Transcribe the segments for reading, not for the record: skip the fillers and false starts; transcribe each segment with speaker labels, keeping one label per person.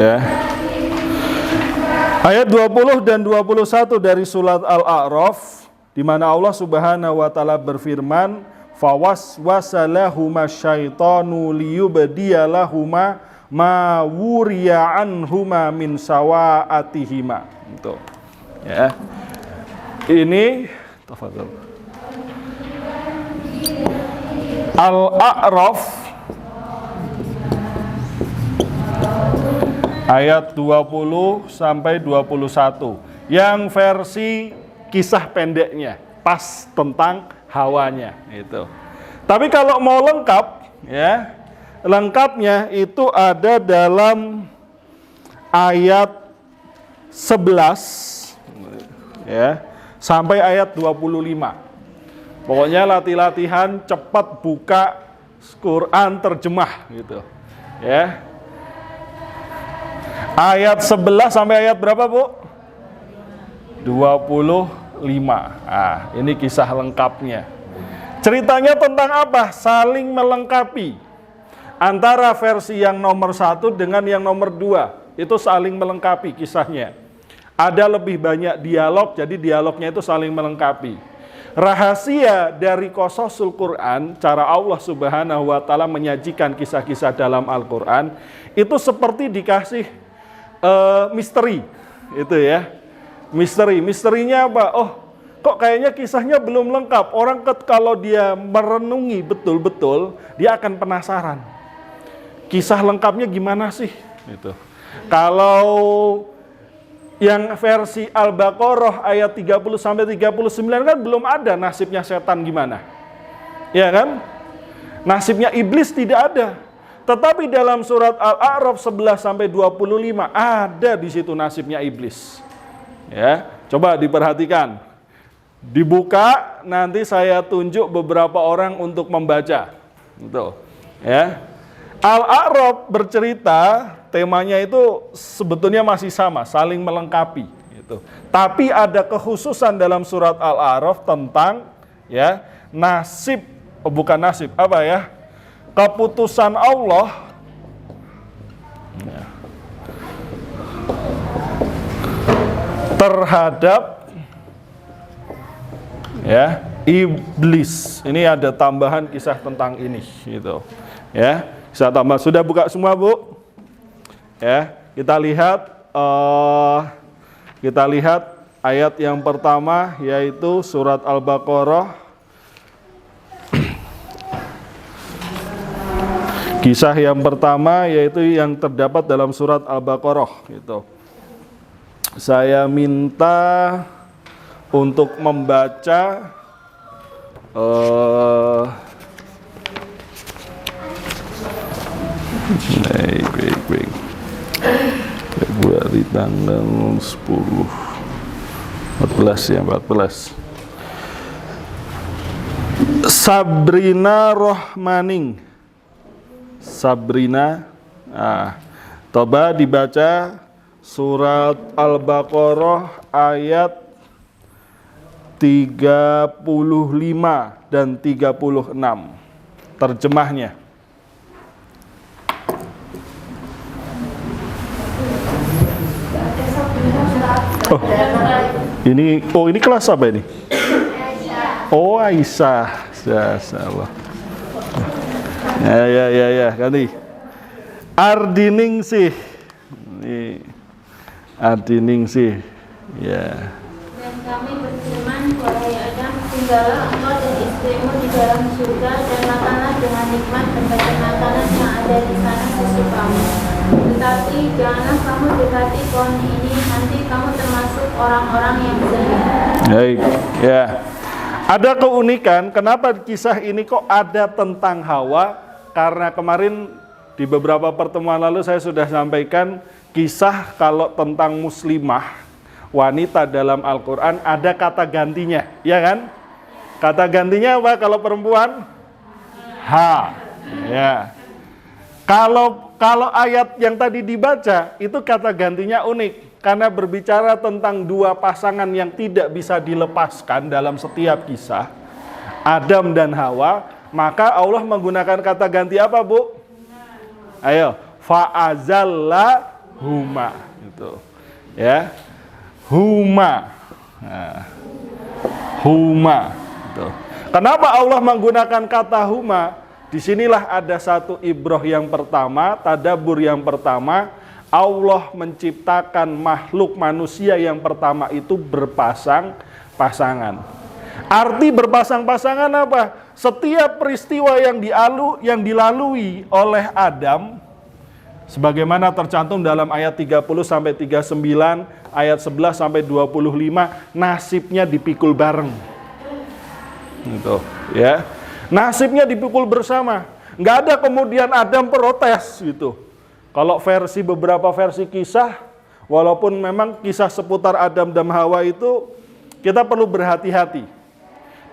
Speaker 1: Ya. Ayat 20 dan 21 dari surat Al-A'raf, di mana Allah Subhanahu wa taala berfirman, fawaswasalahuma syaitanu liyubdiyalahuma ma wuriya anhuma min sawatihima. Itu. Ya. Ini tafadhol. Al-A'raf ayat 20 sampai 21 yang versi kisah pendeknya, pas tentang hawanya itu. Tapi kalau mau lengkap ya, lengkapnya itu ada dalam ayat 11 ya sampai ayat 25. Pokoknya latihan cepat buka Quran terjemah gitu. Ya. Ayat 11 sampai ayat berapa, Bu? 25. Ah, ini kisah lengkapnya. Ceritanya tentang apa? Saling melengkapi. Antara versi yang nomor 1 dengan yang nomor 2. Itu saling melengkapi kisahnya. Ada lebih banyak dialog, jadi dialognya itu saling melengkapi. Rahasia dari Qososul Quran, cara Allah Subhanahu wa taala menyajikan kisah-kisah dalam Al-Quran, itu seperti dikasih misteri, itu ya. Misterinya apa? Oh, kok kayaknya kisahnya belum lengkap. Orang kalau dia merenungi betul-betul, dia akan penasaran. Kisah lengkapnya gimana sih? Itu. Kalau yang versi Al-Baqarah ayat 30 sampai 39 kan belum ada nasibnya setan gimana. Ya kan? Nasibnya iblis tidak ada. Tetapi dalam surat Al-A'raf 11 sampai 25 ada di situ nasibnya iblis. Ya, coba diperhatikan. Dibuka, nanti saya tunjuk beberapa orang untuk membaca. Gitu. Ya. Al-A'raf bercerita, temanya itu sebetulnya masih sama, saling melengkapi gitu. Tapi ada kekhususan dalam surat Al-A'raf tentang ya, nasib, bukan nasib, apa ya? Keputusan Allah terhadap ya iblis. Ini ada tambahan kisah tentang ini gitu. Ya, kisah tambah. Sudah buka semua, Bu? Ya, kita lihat ayat yang pertama yaitu surat Al-Baqarah. Kisah yang pertama yaitu yang terdapat dalam surat Al-Baqarah gitu. Saya minta untuk membaca baik. Februari tanggal 14 ya, 14. Sabrina Rohmaning. Sabrina, coba dibaca surat Al-Baqarah ayat 35 dan 36 terjemahnya. ini kelas apa ini? Oh, Aisyah. Masyaallah. Ya, ganti. Ardiningsih. Ini Ardiningsih. Ya.
Speaker 2: Dan kami berfirman, wahai Adam, tinggallah engkau dan istrimu di dalam surga dan makanlah dengan nikmat berbagai makanan yang ada di sana sesukamu. Tetapi janganlah kamu dekati pohon ini, nanti kamu termasuk orang-orang yang zalim.
Speaker 1: Baik, ya. Ada keunikan, kenapa kisah ini kok ada tentang Hawa? Karena kemarin di beberapa pertemuan lalu saya sudah sampaikan kisah kalau tentang muslimah, wanita dalam Al-Quran ada kata gantinya, ya kan? Kata gantinya apa kalau perempuan? Ha. Ya. Kalau ayat yang tadi dibaca itu kata gantinya unik karena berbicara tentang dua pasangan yang tidak bisa dilepaskan dalam setiap kisah, Adam dan Hawa. Maka Allah menggunakan kata ganti apa, Bu? Ayo, fa'azalla huma itu. Ya. Huma. Nah, huma itu. Kenapa Allah menggunakan kata huma? Disinilah ada satu ibroh yang pertama, tadabbur yang pertama. Allah menciptakan makhluk manusia yang pertama itu berpasang-pasangan. Arti berpasang-pasangan apa? Setiap peristiwa yang dilalui oleh Adam, sebagaimana tercantum dalam ayat 30 sampai 39, ayat 11 sampai 25, nasibnya dipikul bareng. Gitu, ya. Nasibnya dipikul bersama. Nggak ada kemudian Adam protes gitu. Kalau beberapa versi kisah, walaupun memang kisah seputar Adam dan Hawa itu kita perlu berhati-hati.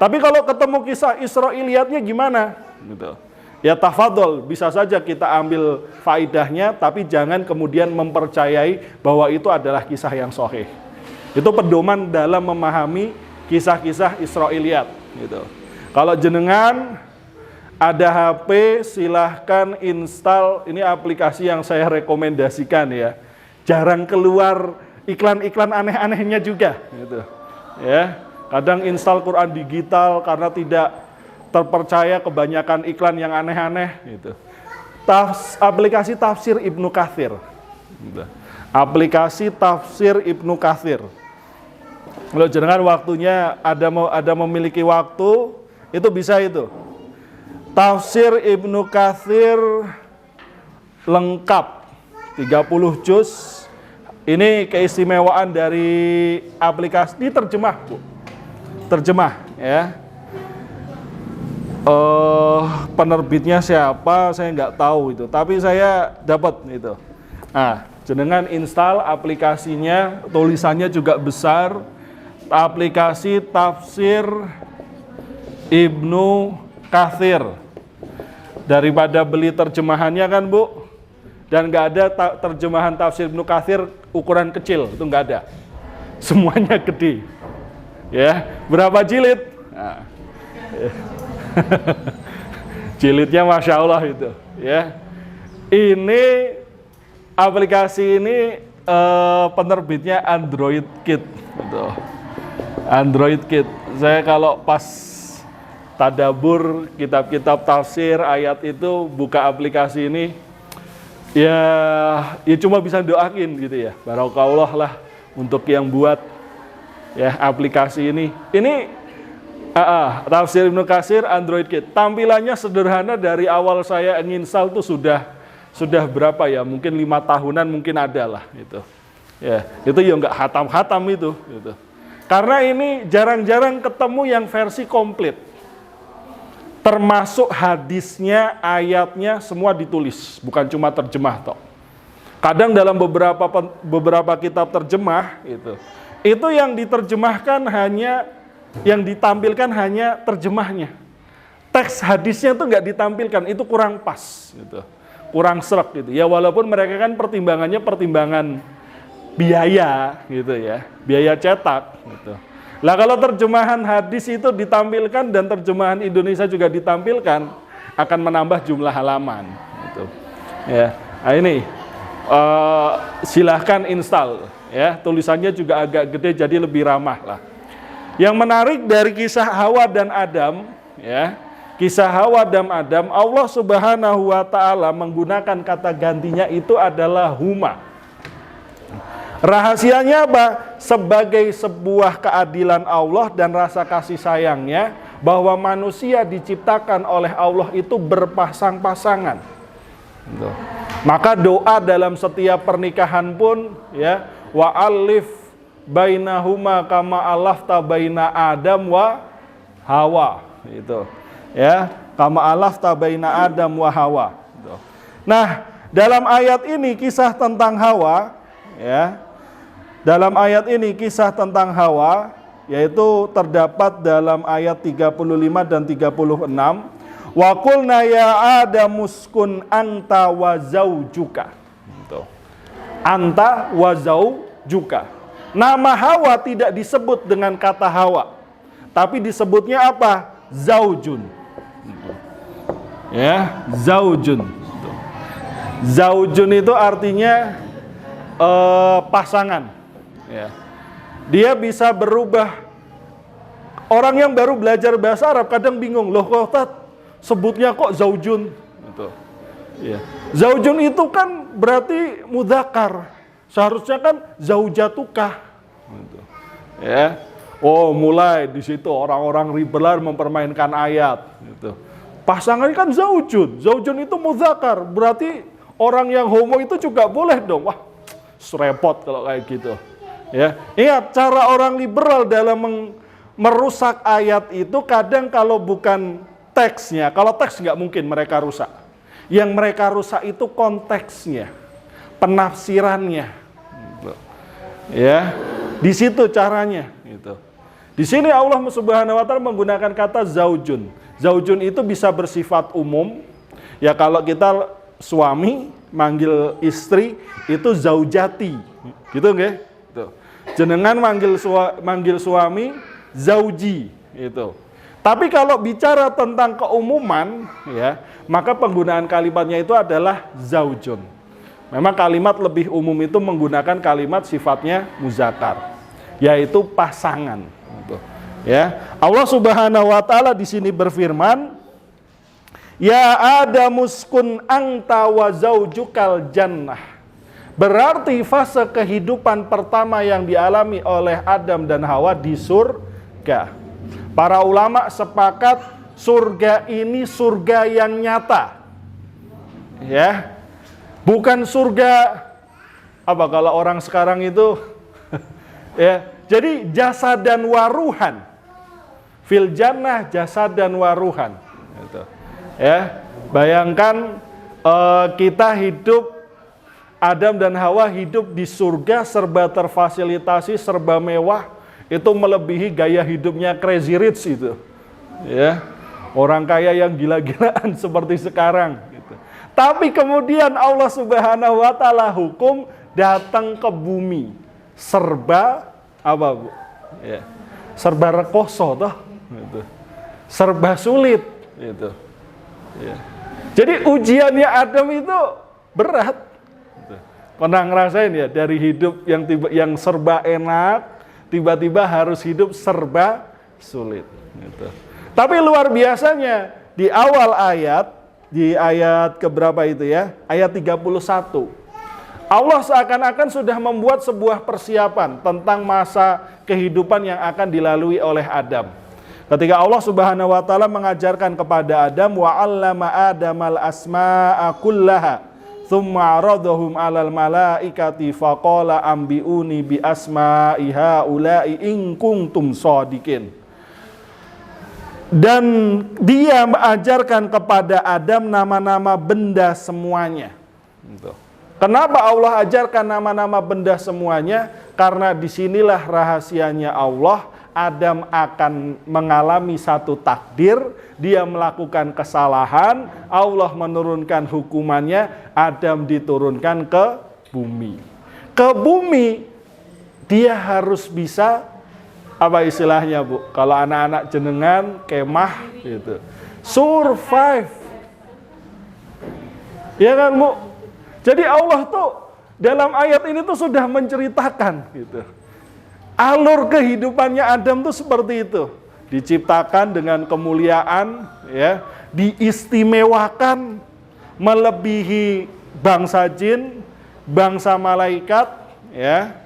Speaker 1: Tapi kalau ketemu kisah Israiliyatnya gimana? Gitu. Ya tafadhol, bisa saja kita ambil faidahnya, tapi jangan kemudian mempercayai bahwa itu adalah kisah yang sahih. Itu pedoman dalam memahami kisah-kisah Israiliyat. Gitu. Kalau jenengan ada HP, silahkan install, ini aplikasi yang saya rekomendasikan ya. Jarang keluar iklan-iklan aneh-anehnya juga gitu. Ya, kadang install Quran digital karena tidak terpercaya kebanyakan iklan yang aneh-aneh gitu. Aplikasi tafsir Ibnu Katsir. Gitu. Aplikasi tafsir Ibnu Katsir. Kalau jenengan waktunya ada memiliki waktu, itu bisa itu. Tafsir Ibnu Katsir lengkap 30 juz. Ini keistimewaan dari aplikasi, ini terjemah, Bu. Terjemah ya. Penerbitnya siapa saya nggak tahu itu, tapi saya dapat itu. Nah, jenengan install aplikasinya, tulisannya juga besar. Aplikasi tafsir Ibnu Katsir. Daripada beli terjemahannya kan Bu, dan nggak ada terjemahan tafsir Ibnu Katsir ukuran kecil, itu nggak ada, semuanya gede, ya. Berapa jilid? Nah, ya. Jilidnya masya Allah itu, ya. Ini aplikasi ini penerbitnya Android Kit, gitu. Android Kit. Saya kalau pas tadabbur kitab-kitab tafsir ayat itu buka aplikasi ini, ya cuma bisa doain gitu ya, barokallah lah untuk yang buat ya aplikasi ini. Ini tafsir Ibnu Katsir Android Kit. Tampilannya sederhana, dari awal saya nginstal tuh sudah berapa ya, mungkin 5 tahunan mungkin ada lah gitu. Ya, itu ya nggak hatam-hatam itu gitu. Karena ini jarang-jarang ketemu yang versi komplit. Termasuk hadisnya, ayatnya semua ditulis, bukan cuma terjemah toh. Kadang dalam beberapa kitab terjemah itu yang diterjemahkan hanya, yang ditampilkan hanya terjemahnya. Teks hadisnya tuh nggak ditampilkan, itu kurang pas, gitu. Kurang sreg gitu. Ya walaupun mereka kan pertimbangan biaya, gitu ya, biaya cetak, gitu. Lah kalau terjemahan hadis itu ditampilkan dan terjemahan Indonesia juga ditampilkan, akan menambah jumlah halaman. Gitu. Ya, nah ini silahkan install. Ya, tulisannya juga agak gede jadi lebih ramah lah. Yang menarik dari kisah Hawa dan Adam, ya, kisah Hawa dan Adam, Allah Subhanahu wa Ta'ala menggunakan kata gantinya itu adalah huma. Rahasianya apa? Sebagai sebuah keadilan Allah dan rasa kasih sayangnya, bahwa manusia diciptakan oleh Allah itu berpasang-pasangan. Maka doa dalam setiap pernikahan pun, ya, wa alif bainahuma kama alafta baina Adam wa Hawa, itu. Ya, kama alafta baina Adam wa Hawa. Nah, dalam ayat ini kisah tentang Hawa, ya. Dalam ayat ini kisah tentang Hawa, yaitu terdapat dalam ayat 35 dan 36. Wa qulna ya Adam uskun anta wa zaujuka. Anta wa zaujuka. Nama Hawa tidak disebut dengan kata Hawa, tapi disebutnya apa? Zaujun. Ya, zaujun. Zaujun itu artinya pasangan. Ya. Dia bisa berubah. Orang yang baru belajar bahasa Arab kadang bingung, loh kok Tat, sebutnya kok zaujun. Gitu. Ya. Zaujun itu kan berarti mudzakkar. Seharusnya kan zaujatukah. Gitu. Ya. Oh, mulai di situ orang-orang liberal mempermainkan ayat. Gitu. Pasangan kan zaujun. Zaujun itu mudzakkar. Berarti orang yang homo itu juga boleh dong. Wah, repot kalau kayak gitu. Ya, ingat cara orang liberal dalam merusak ayat itu kadang kalau bukan teksnya, kalau teks nggak mungkin mereka rusak. Yang mereka rusak itu konteksnya, penafsirannya. Gitu. Ya, di situ caranya. Gitu. Di sini Allah Subhanahu Wa Taala menggunakan kata zaujun. Zaujun itu bisa bersifat umum. Ya kalau kita suami manggil istri itu zaujati, gitu nggih? Gitu. Jenengan manggil suami zauji itu. Tapi kalau bicara tentang keumuman ya, maka penggunaan kalimatnya itu adalah zaujun. Memang kalimat lebih umum itu menggunakan kalimat sifatnya muzakkar, yaitu pasangan gitu. Ya. Allah Subhanahu wa taala di sini berfirman, "Ya Adamuskun anta wa zaujukal jannah." Berarti fase kehidupan pertama yang dialami oleh Adam dan Hawa di surga. Para ulama sepakat surga ini surga yang nyata. Ya. Bukan surga apa kalau orang sekarang itu ya. Jadi jasad dan waruhan. Fil jannah jasad dan waruhan. Gitu. Ya. Bayangkan kita hidup, Adam dan Hawa hidup di surga serba terfasilitasi, serba mewah, itu melebihi gaya hidupnya Crazy Rich itu. Ya. Orang kaya yang gila-gilaan seperti sekarang gitu. Tapi kemudian Allah Subhanahu wa taala hukum datang ke bumi. Serba apa, Bu? Ya. Serba rekoso toh, gitu. Serba sulit gitu. Ya. Jadi ujiannya Adam itu berat. Pernah ngerasain ya, dari hidup yang serba enak, tiba-tiba harus hidup serba sulit. Gitu. Tapi luar biasanya, di awal ayat, di ayat keberapa itu ya, ayat 31, Allah seakan-akan sudah membuat sebuah persiapan tentang masa kehidupan yang akan dilalui oleh Adam. Ketika Allah Subhanahu wa taala mengajarkan kepada Adam, wa 'allama Adamal asma'a kullaha tsumma 'aradahum 'alal malaikati faqala ambiuni bi asma'i haula'i in kuntum shadiqin. Dan dia mengajarkan kepada Adam nama-nama benda semuanya. Kenapa Allah ajarkan nama-nama benda semuanya? Karena disinilah rahasianya Allah. Adam akan mengalami satu takdir, dia melakukan kesalahan, Allah menurunkan hukumannya, Adam diturunkan ke bumi. Ke bumi, dia harus bisa, apa istilahnya Bu? Kalau anak-anak jenengan, kemah gitu. Survive. Ya kan Bu? Jadi Allah tuh dalam ayat ini tuh sudah menceritakan gitu. Alur kehidupannya Adam tuh seperti itu. Diciptakan dengan kemuliaan, ya, diistimewakan, melebihi bangsa jin, bangsa malaikat, ya,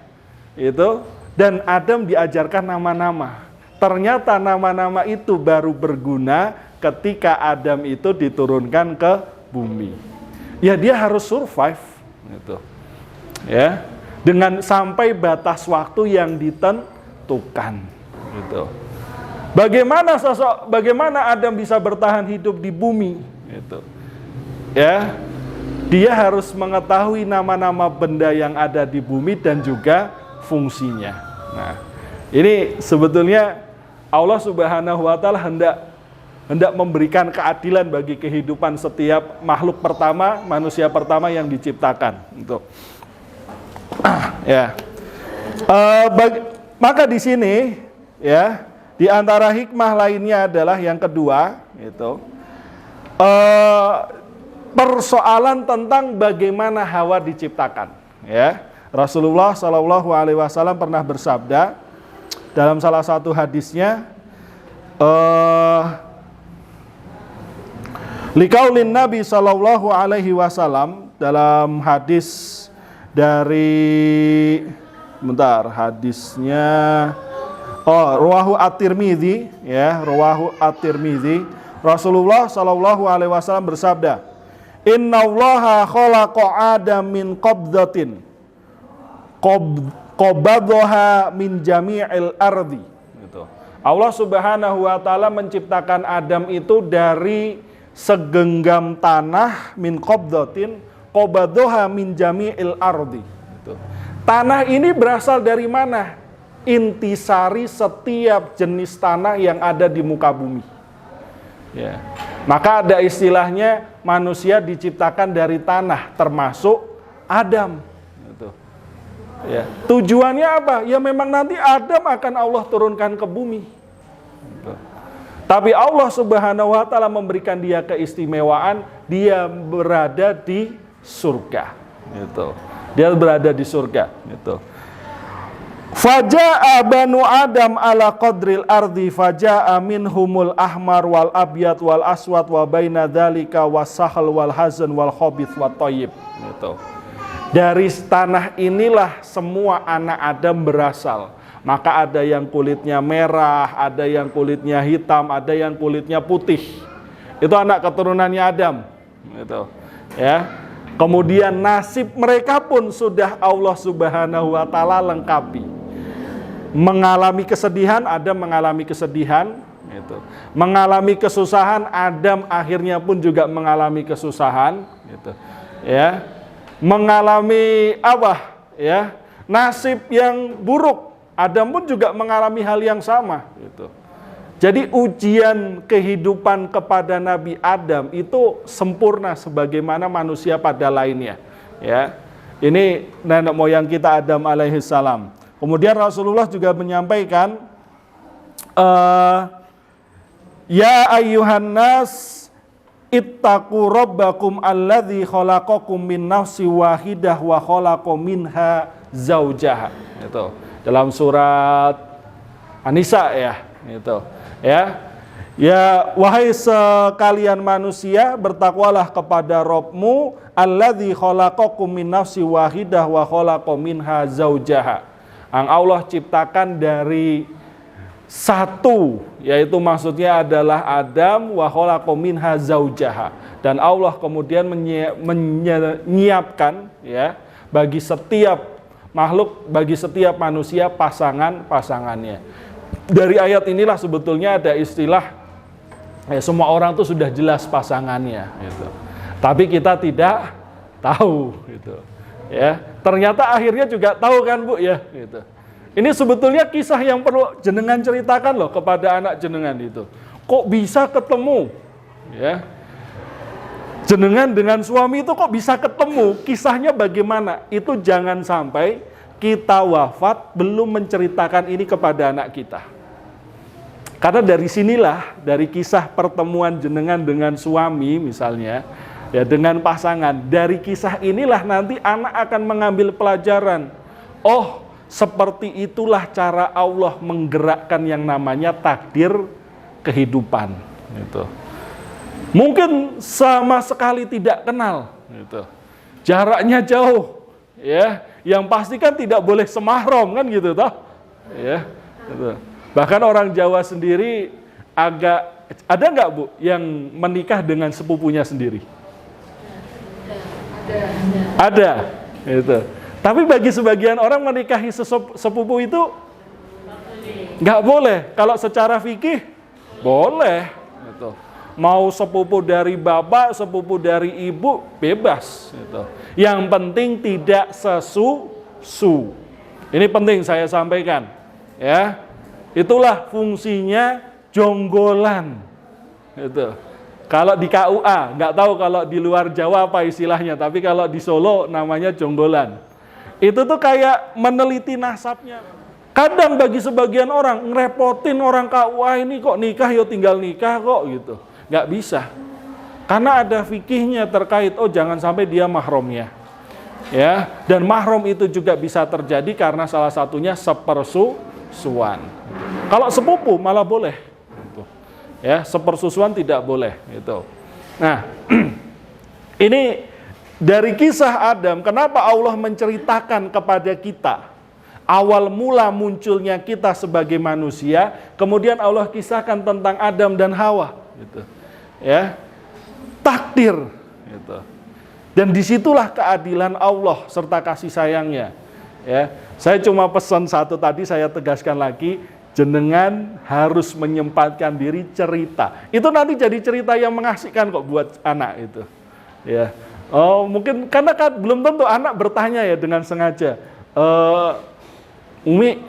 Speaker 1: itu. Dan Adam diajarkan nama-nama. Ternyata nama-nama itu baru berguna ketika Adam itu diturunkan ke bumi. Ya dia harus survive, gitu. Ya, dengan sampai batas waktu yang ditentukan, gitu. Bagaimana Adam bisa bertahan hidup di bumi, gitu. Ya, dia harus mengetahui nama-nama benda yang ada di bumi dan juga fungsinya. Nah, ini sebetulnya Allah Subhanahu wa taala hendak memberikan keadilan bagi kehidupan setiap makhluk pertama, manusia pertama yang diciptakan. Untuk ya, maka di sini ya, di antara hikmah lainnya adalah yang kedua, itu persoalan tentang bagaimana Hawa diciptakan. Ya, Rasulullah Shallallahu Alaihi Wasallam pernah bersabda dalam salah satu hadisnya, liqaulin Nabi Shallallahu Alaihi Wasallam, dalam hadis dari hadisnya rawahu at-Tirmidzi, ya, rawahu at-Tirmidzi. Rasulullah Shallallahu Alaihi Wasallam bersabda, innallaha khalaqa Adam min qabdatin qabadhaha min jami'il ardi. Gitu. Allah Subhanahu wa taala menciptakan Adam itu dari segenggam tanah, min qabdatin qabadhaha min jami'il ardi. Gitu. Tanah ini berasal dari mana? Intisari setiap jenis tanah yang ada di muka bumi. Ya. Maka ada istilahnya manusia diciptakan dari tanah, termasuk Adam. Gitu. Ya. Tujuannya apa? Ya memang nanti Adam akan Allah turunkan ke bumi. Gitu. Tapi Allah Subhanahu wa taala memberikan dia keistimewaan, dia berada di surga. Gitu. Dia berada di surga. Gitu. Faja'a banu Adam ala qadril ardi faja'a minhumul ahmar wal abyad wal aswad wa baina dzalika wasahl wal hazan wal khabith wat thayyib. Gitu. Dari tanah inilah semua anak Adam berasal. Maka ada yang kulitnya merah, ada yang kulitnya hitam, ada yang kulitnya putih. Itu anak keturunannya Adam. Gitu. Ya. Kemudian nasib mereka pun sudah Allah Subhanahu wa taala lengkapi. Mengalami kesedihan, Adam mengalami kesedihan, gitu. Mengalami kesusahan, Adam akhirnya pun juga mengalami kesusahan, gitu. Ya. Mengalami apa? Ya. Nasib yang buruk, Adam pun juga mengalami hal yang sama, gitu. Jadi ujian kehidupan kepada Nabi Adam itu sempurna sebagaimana manusia pada lainnya. Ya. Ini nenek moyang kita Adam alaihissalam. Kemudian Rasulullah juga menyampaikan, ya ayyuhan nas ittaqu rabbakum alladzi khalaqakum min nafsin wahidah wa khalaqa minha zaujaha. Itu dalam surat An-Nisa, ya, gitu. Ya. Ya, wahai sekalian manusia, bertakwalah kepada Rabbmu alladzi khalaqakum min nafsin wahidah wa khalaqa minha zaujaha. Yang Allah ciptakan dari satu, yaitu maksudnya adalah Adam, wa khalaqa minha zaujaha. Dan Allah kemudian menyiapkan, ya, bagi setiap makhluk, bagi setiap manusia pasangannya. Dari ayat inilah sebetulnya ada istilah, ya, semua orang tuh sudah jelas pasangannya, gitu. Tapi kita tidak tahu, gitu. Ya, ternyata akhirnya juga tahu kan, Bu, ya, gitu. Ini sebetulnya kisah yang perlu jenengan ceritakan loh kepada anak jenengan itu. Kok bisa ketemu, ya? Jenengan dengan suami itu kok bisa ketemu? Kisahnya bagaimana? Itu jangan sampai kita wafat belum menceritakan ini kepada anak kita. Karena dari sinilah, dari kisah pertemuan jenengan dengan suami misalnya, ya, dengan pasangan, dari kisah inilah nanti anak akan mengambil pelajaran. Oh, seperti itulah cara Allah menggerakkan yang namanya takdir kehidupan. Gitu. Mungkin sama sekali tidak kenal, gitu. Jaraknya jauh, ya. Yang pasti kan tidak boleh semahram, kan gitu, toh? Ya, gitu. Bahkan orang Jawa sendiri ada nggak, Bu, yang menikah dengan sepupunya sendiri? Ada, gitu. Tapi bagi sebagian orang menikahi sepupu itu nggak boleh. Kalau secara fikih boleh, gitu. Mau sepupu dari bapak, sepupu dari ibu, bebas, gitu. Yang penting tidak sesu. Ini penting saya sampaikan, ya. Itulah fungsinya jonggolan, gitu. Kalau di KUA, nggak tahu kalau di luar Jawa apa istilahnya, tapi kalau di Solo namanya jonggolan. Itu tuh kayak meneliti nasabnya. Kadang bagi sebagian orang, ngerepotin orang KUA ini kok nikah, yo tinggal nikah kok, gitu. Nggak bisa. Karena ada fikihnya terkait, oh jangan sampai dia mahramnya. Ya, dan mahram itu juga bisa terjadi karena salah satunya sepersusuan. Kalau sepupu malah boleh. Gitu. Ya, sepersusuan tidak boleh. Gitu. Nah, ini dari kisah Adam, kenapa Allah menceritakan kepada kita awal mula munculnya kita sebagai manusia, kemudian Allah kisahkan tentang Adam dan Hawa. Gitu. Ya, takdir. Gitu. Dan disitulah keadilan Allah serta kasih sayangnya. Ya, saya cuma pesan satu tadi, saya tegaskan lagi, jenengan harus menyempatkan diri cerita. Itu nanti jadi cerita yang mengasihkan kok buat anak itu. Ya, oh mungkin karena kan belum tentu anak bertanya ya dengan sengaja. Umi,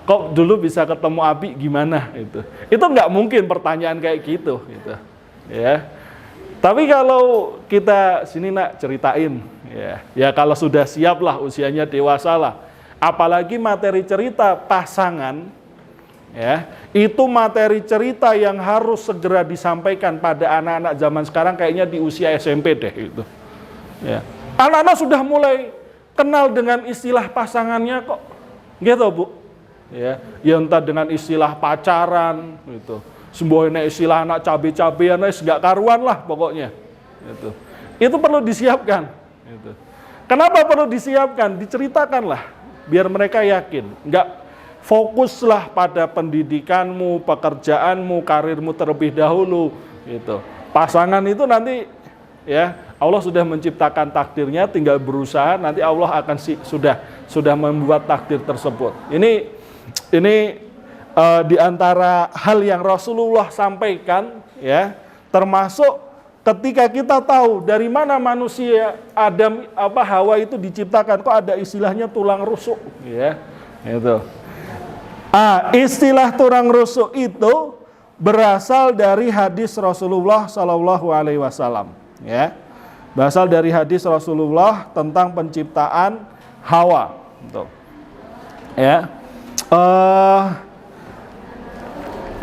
Speaker 1: kok dulu bisa ketemu Abi gimana itu? Itu nggak mungkin pertanyaan kayak gitu. Ya. Tapi kalau kita sini nak ceritain, ya kalau sudah siap lah, usianya dewasa lah. Apalagi materi cerita pasangan, ya itu materi cerita yang harus segera disampaikan pada anak-anak zaman sekarang, kayaknya di usia SMP deh itu. Ya. Anak-anak sudah mulai kenal dengan istilah pasangannya kok, gitu Bu. Ya entah dengan istilah pacaran, gitu. Sembohnya istilah anak cabe-cabean, gak karuan lah pokoknya. Itu perlu disiapkan. Kenapa perlu disiapkan? Diceritakanlah, biar mereka yakin. Gak fokuslah pada pendidikanmu, pekerjaanmu, karirmu terlebih dahulu. Pasangan itu nanti, ya Allah sudah menciptakan takdirnya, tinggal berusaha. Nanti Allah akan sudah membuat takdir tersebut. Ini di antara hal yang Rasulullah sampaikan, ya, termasuk ketika kita tahu dari mana manusia Adam Hawa itu diciptakan, kok ada istilahnya tulang rusuk, ya, itu. Istilah tulang rusuk itu berasal dari hadis Rasulullah Shallallahu Alaihi Wasallam, ya, berasal dari hadis Rasulullah tentang penciptaan Hawa, gitu. Ya.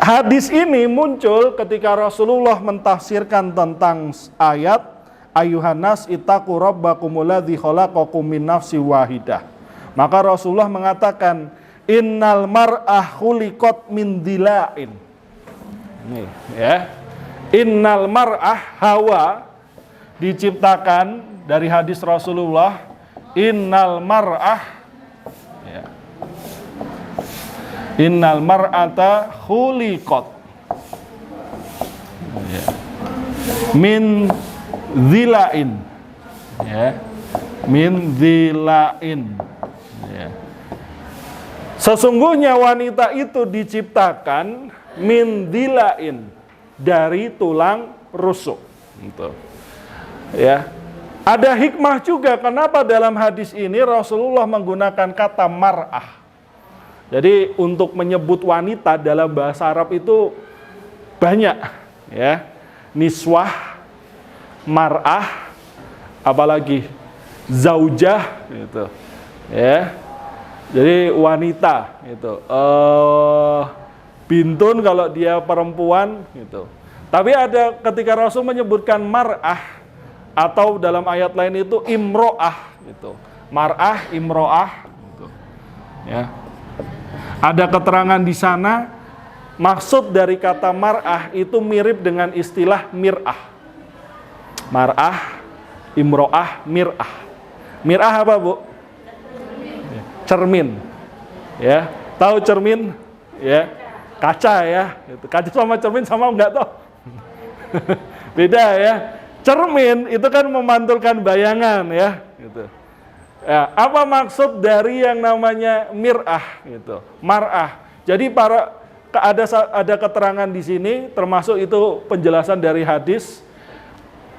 Speaker 1: Hadis ini muncul ketika Rasulullah mentafsirkan tentang ayat Ayyuhannas ittaqu rabbakumul ladzi khalaqakum min nafsin wahidah. Maka Rasulullah mengatakan innal mar'ah khuliqat min dhila'in. Ini ya. Innal mar'ah, Hawa diciptakan dari hadis Rasulullah, innal mar'ah, ya. Innal mar'ata khuliqat min dhila'in, ya, min dhila'in, ya. Sesungguhnya wanita itu diciptakan min dhila'in, dari tulang rusuk, gitu. Ya. Ada hikmah juga kenapa dalam hadis ini Rasulullah menggunakan kata mar'ah. Jadi untuk menyebut wanita dalam bahasa Arab itu banyak, ya. Niswah, mar'ah, apalagi zaujah, gitu. Ya. Jadi wanita, gitu. Bintun kalau dia perempuan, gitu. Tapi ada ketika Rasul menyebutkan mar'ah, atau dalam ayat lain itu imro'ah, gitu. Mar'ah, imro'ah, gitu. Ya. Ada keterangan di sana, maksud dari kata mar'ah itu mirip dengan istilah mir'ah. Mar'ah, imro'ah, mir'ah. Mir'ah apa, Bu? Cermin. Ya, tahu cermin? Ya, kaca ya. Kaca sama cermin sama enggak toh? Beda ya. Cermin itu kan memantulkan bayangan ya, gitu. Ya, apa maksud dari yang namanya mir'ah gitu, mar'ah. Jadi ada keterangan di sini, termasuk itu penjelasan dari hadis,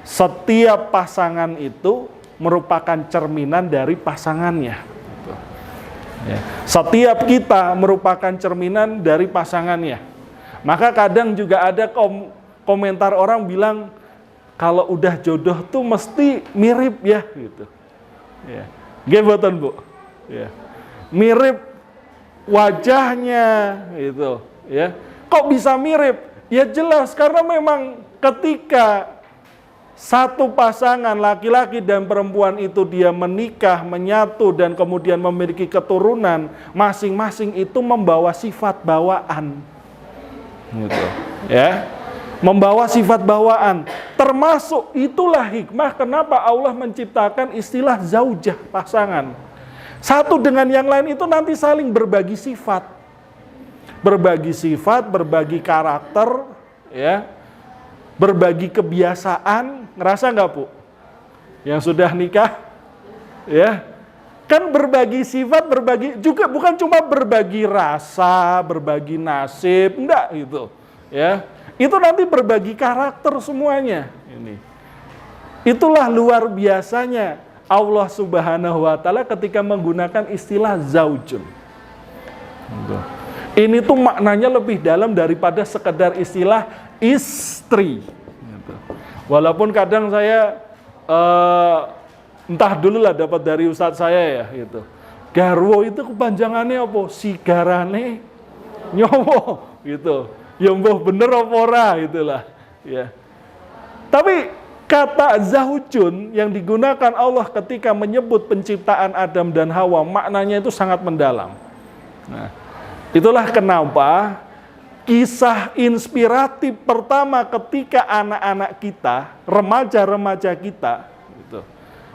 Speaker 1: setiap pasangan itu merupakan cerminan dari pasangannya. Gitu. Ya. Setiap kita merupakan cerminan dari pasangannya. Maka kadang juga ada komentar orang bilang kalau udah jodoh tuh mesti mirip ya, gitu. Ya. Gebatan Bu, ya. Mirip wajahnya, gitu, ya. Kok bisa mirip? Ya jelas karena memang ketika satu pasangan laki-laki dan perempuan itu dia menikah, menyatu dan kemudian memiliki keturunan, masing-masing itu membawa sifat bawaan. Gitu. Ya. Membawa sifat bawaan. Termasuk itulah hikmah kenapa Allah menciptakan istilah zaujah, pasangan. Satu dengan yang lain itu nanti saling berbagi sifat. Berbagi sifat, berbagi karakter, ya. Berbagi kebiasaan, ngerasa nggak Bu? Yang sudah nikah, ya, kan berbagi sifat, berbagi juga bukan cuma berbagi rasa, berbagi nasib, enggak gitu, ya. Itu nanti berbagi karakter semuanya. Ini, itulah luar biasanya Allah Subhanahu Wa Taala ketika menggunakan istilah zaujun. Ini tuh maknanya lebih dalam daripada sekedar istilah istri. Walaupun kadang saya entah dulu lah dapat dari ustadz saya ya gitu. Garwo itu kepanjangannya apa? Sigarane nyowo gitu. Ya mbah bener apa ora gitulah. Ya. Tapi kata zaujun yang digunakan Allah ketika menyebut penciptaan Adam dan Hawa maknanya itu sangat mendalam. Nah, itulah kenapa kisah inspiratif pertama ketika anak-anak kita, remaja-remaja kita, gitu,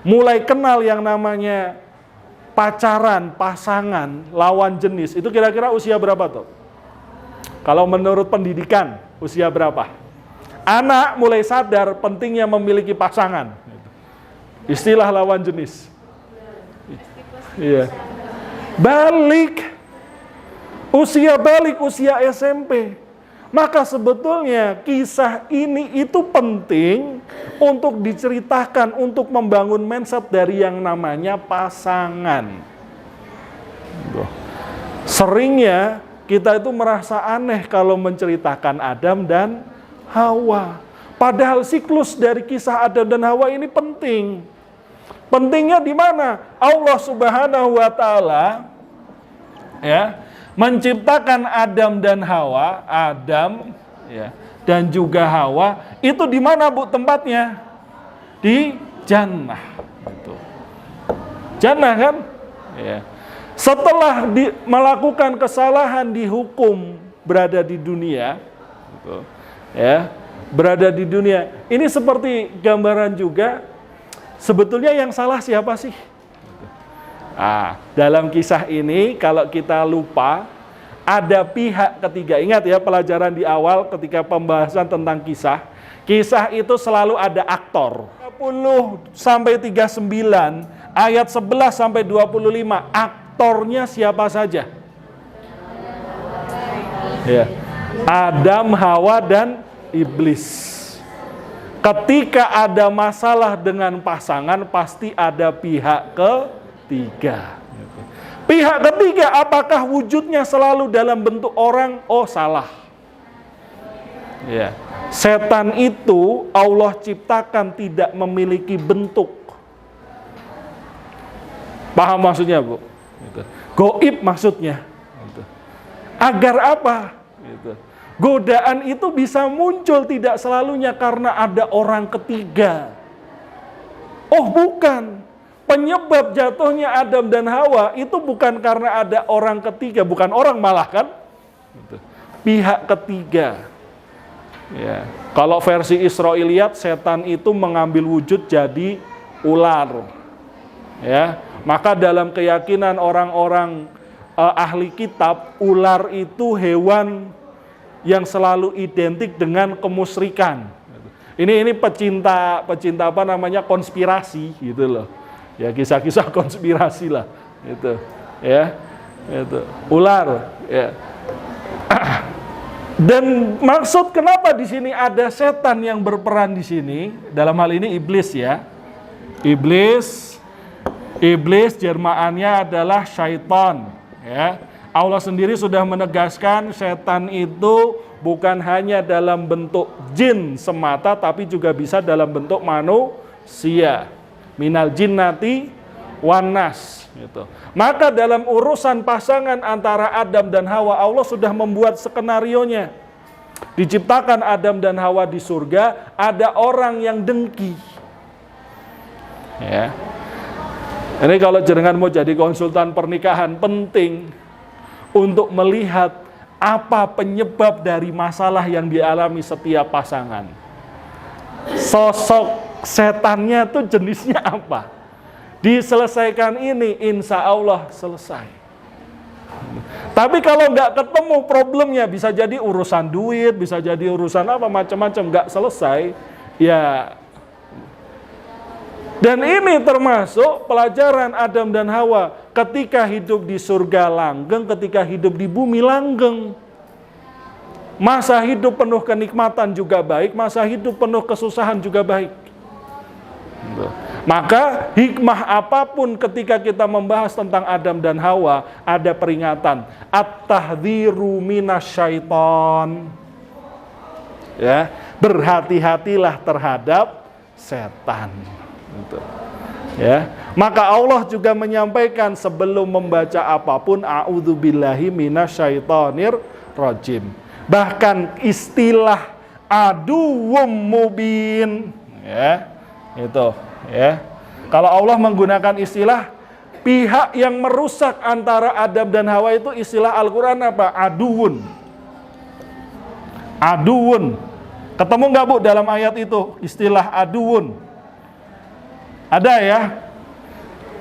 Speaker 1: mulai kenal yang namanya pacaran, pasangan, lawan jenis, itu kira-kira usia berapa tuh? Kalau menurut pendidikan, usia berapa? Anak mulai sadar pentingnya memiliki pasangan. Istilah lawan jenis. Iya. Balik usia SMP. Maka sebetulnya kisah ini itu penting untuk diceritakan, untuk membangun mindset dari yang namanya pasangan. Seringnya kita itu merasa aneh kalau menceritakan Adam dan Hawa. Padahal siklus dari kisah Adam dan Hawa ini penting. Pentingnya di mana? Allah Subhanahu wa taala ya, menciptakan Adam dan Hawa, Adam ya, dan juga Hawa, itu di mana Bu tempatnya? Di jannah. Gitu. Jannah kan? Ya. Setelah melakukan kesalahan dihukum berada di dunia, gitu, ya, berada di dunia. Ini seperti gambaran juga, sebetulnya yang salah siapa sih? Nah, dalam kisah ini kalau kita lupa, ada pihak ketiga. Ingat ya pelajaran di awal ketika pembahasan tentang kisah. Kisah itu selalu ada aktor. 30 sampai 39, ayat 11 sampai 25, aktornya siapa saja? Ya. Adam, Hawa, dan iblis. Ketika ada masalah dengan pasangan, pasti ada pihak ketiga. Pihak ketiga, apakah wujudnya selalu dalam bentuk orang? Oh, salah. Ya. Setan itu Allah ciptakan tidak memiliki bentuk. Paham maksudnya, Bu? Goib maksudnya. Agar apa? Godaan itu bisa muncul tidak selalunya karena ada orang ketiga. Oh, bukan. Penyebab jatuhnya Adam dan Hawa itu bukan karena ada orang ketiga, bukan orang malah kan? Pihak ketiga. Ya. Kalau versi Israiliyat, setan itu mengambil wujud jadi ular. Ya. Maka dalam keyakinan orang-orang ahli kitab, ular itu hewan yang selalu identik dengan kemusyrikan. Ini pecinta apa namanya konspirasi gitu loh. Ya kisah-kisah konspirasi lah gitu. Ya. Itu ular ya. Dan maksud kenapa di sini ada setan yang berperan di sini, dalam hal ini iblis ya. Iblis jermaannya adalah syaitan ya. Allah sendiri sudah menegaskan setan itu bukan hanya dalam bentuk jin semata, tapi juga bisa dalam bentuk manusia. Minal jinnati wan nas gitu. Maka dalam urusan pasangan antara Adam dan Hawa, Allah sudah membuat skenarionya. diciptakan Adam dan Hawa di surga, ada orang yang dengki. Ya. Ini kalau jenengan mau jadi konsultan pernikahan, penting untuk melihat apa penyebab dari masalah yang dialami setiap pasangan. Sosok setannya tuh jenisnya apa? Diselesaikan ini, insya Allah selesai. Tapi kalau nggak ketemu problemnya, bisa jadi urusan duit, bisa jadi urusan apa macam-macam, nggak selesai, ya. Dan ini termasuk pelajaran Adam dan Hawa ketika hidup di surga langgeng, ketika hidup di bumi langgeng. Masa hidup penuh kenikmatan juga baik, masa hidup penuh kesusahan juga baik. Maka hikmah apapun ketika kita membahas tentang Adam dan Hawa, ada peringatan. At-tahdhiru minasyaiton. Ya, berhati-hatilah terhadap setan. Gitu. Ya, maka Allah juga menyampaikan sebelum membaca apapun, a'udzubillahi minasyaitonir rajim. Bahkan istilah aduwwum mubin, ya, itu, ya. Kalau Allah menggunakan istilah pihak yang merusak antara Adam dan Hawa, itu istilah Al-Qur'an apa? Aduwun. Aduwun. Ketemu nggak Bu dalam ayat itu istilah aduwun? Ada ya.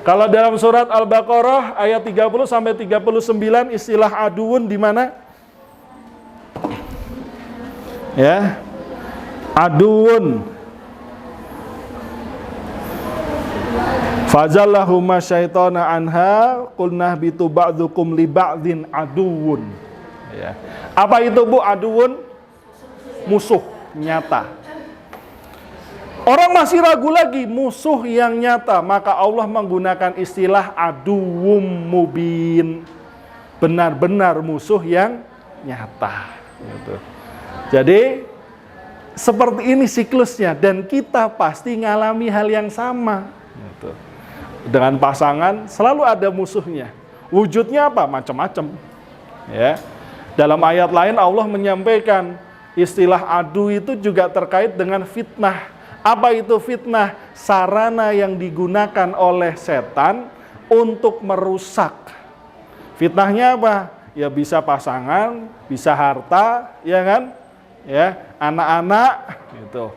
Speaker 1: Kalau dalam surat Al-Baqarah ayat 30 sampai 39 istilah aduun di mana? Ya. Aduun. Fazallahuma syaitana anha qulna bitu ba'dukum li ba'din aduun. Ya. Apa itu Bu aduun? Musuh nyata. Orang masih ragu lagi, musuh yang nyata, maka Allah menggunakan istilah aduwwum mubin. Benar-benar musuh yang nyata. Gitu. Jadi seperti ini siklusnya, dan kita pasti ngalami hal yang sama. Gitu. Dengan pasangan selalu ada musuhnya. Wujudnya apa? Macam-macam. Ya. Dalam ayat lain Allah menyampaikan istilah adu itu juga terkait dengan fitnah. Apa itu fitnah? Sarana yang digunakan oleh setan untuk merusak. Fitnahnya apa? Ya bisa pasangan, bisa harta, ya kan? Ya, anak-anak, gitu.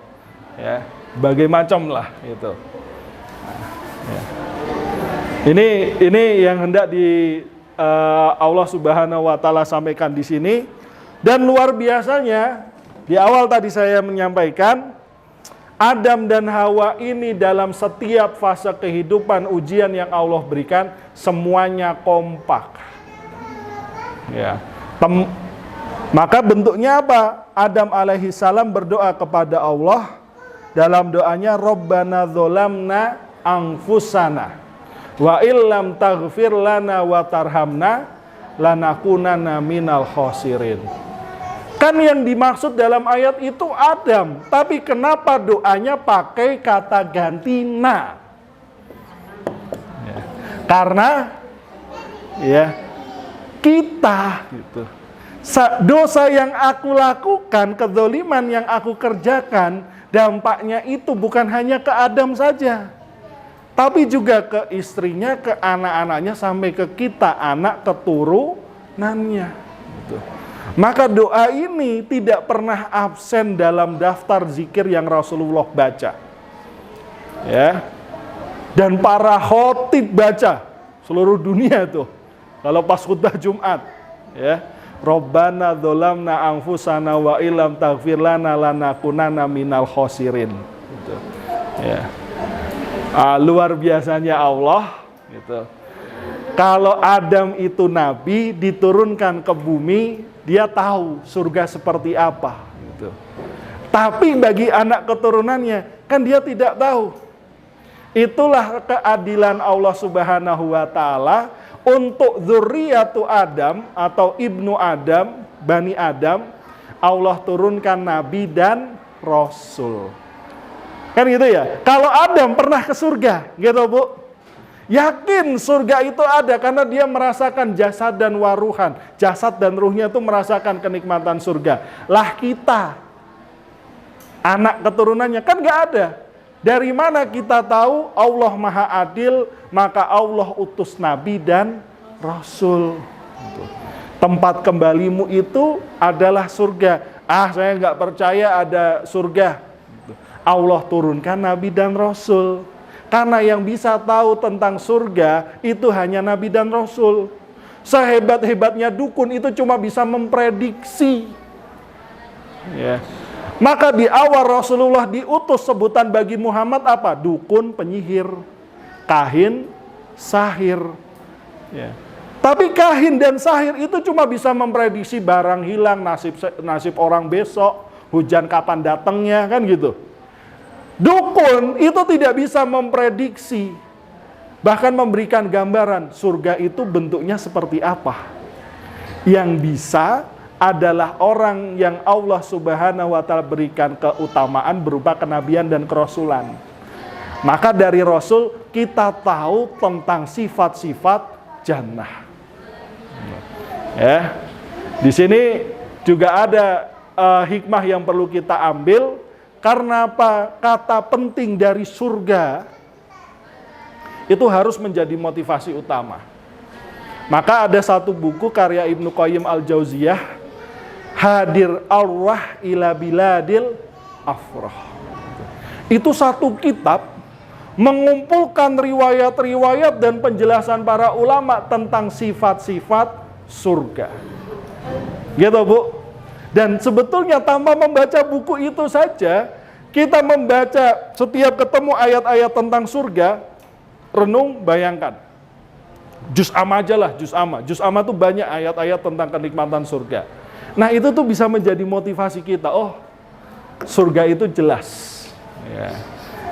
Speaker 1: Ya, berbagai macam lah, gitu. Nah, ya. Ini yang hendak Allah Subhanahu wa taala sampaikan di sini. Dan luar biasanya, di awal tadi saya menyampaikan Adam dan Hawa ini dalam setiap fase kehidupan ujian yang Allah berikan, semuanya kompak. Ya. Maka bentuknya apa? Adam alaihissalam berdoa kepada Allah dalam doanya, Rabbana dzolamna anfusana wa illam taghfir lana wa tarhamna lanakunanna minal khosirin. Kan yang dimaksud dalam ayat itu Adam, tapi kenapa doanya pakai kata ganti na? Ya. Karena ya kita gitu. Dosa yang aku lakukan, kedzaliman yang aku kerjakan, dampaknya itu bukan hanya ke Adam saja, tapi juga ke istrinya, ke anak-anaknya, sampai ke kita, anak keturunannya. Gitu. Maka doa ini tidak pernah absen dalam daftar zikir yang Rasulullah baca. Ya. Dan para khotib baca seluruh dunia tuh. Kalau pas khutbah Jumat, ya. Rabbana dzolamna anfusana wa illam taghfir lana lanakunanna minal khosirin. Gitu. Ya. Luar biasanya Allah, gitu. Kalau Adam itu nabi, diturunkan ke bumi, dia tahu surga seperti apa. Gitu. Tapi bagi anak keturunannya, kan dia tidak tahu. Itulah keadilan Allah Subhanahu wa Ta'ala untuk dzurriyyatu Adam atau ibnu Adam, Bani Adam, Allah turunkan nabi dan rasul. Kan gitu ya. Kalau Adam pernah ke surga, gitu Bu. Yakin surga itu ada karena dia merasakan jasad dan waruhan. Jasad dan ruhnya itu merasakan kenikmatan surga. Lah kita, anak keturunannya kan gak ada. Dari mana kita tahu Allah Maha Adil, maka Allah utus Nabi dan Rasul. Tempat kembalimu itu adalah surga. Saya nggak percaya ada surga. Allah turunkan Nabi dan Rasul. Karena yang bisa tahu tentang surga itu hanya Nabi dan Rasul. Sehebat-hebatnya dukun itu cuma bisa memprediksi. Ya. Maka di awal Rasulullah diutus sebutan bagi Muhammad apa? Dukun, penyihir, kahin, sahir. Ya. Tapi kahin dan sahir itu cuma bisa memprediksi barang hilang, nasib orang besok, hujan kapan datangnya, kan gitu. Dukun itu tidak bisa memprediksi, bahkan memberikan gambaran surga itu bentuknya seperti apa. Yang bisa adalah orang yang Allah Subhanahu wa Ta'ala berikan keutamaan berupa kenabian dan kerasulan. Maka dari Rasul kita tahu tentang sifat-sifat jannah. Ya, di sini juga ada hikmah yang perlu kita ambil. Karena apa? Kata penting dari surga itu harus menjadi motivasi utama. Maka ada satu buku karya Ibnu Qayyim Al-Jauziyah, Hadir Arwah ila Biladil Afrah. Itu satu kitab mengumpulkan riwayat-riwayat dan penjelasan para ulama tentang sifat-sifat surga. Gitu, Bu. Dan sebetulnya tanpa membaca buku itu saja, kita membaca setiap ketemu ayat-ayat tentang surga, renung, bayangkan. Juz amma aja lah, juz amma. Juz amma tuh banyak ayat-ayat tentang kenikmatan surga. Nah itu tuh bisa menjadi motivasi kita. Oh, surga itu jelas. Ya.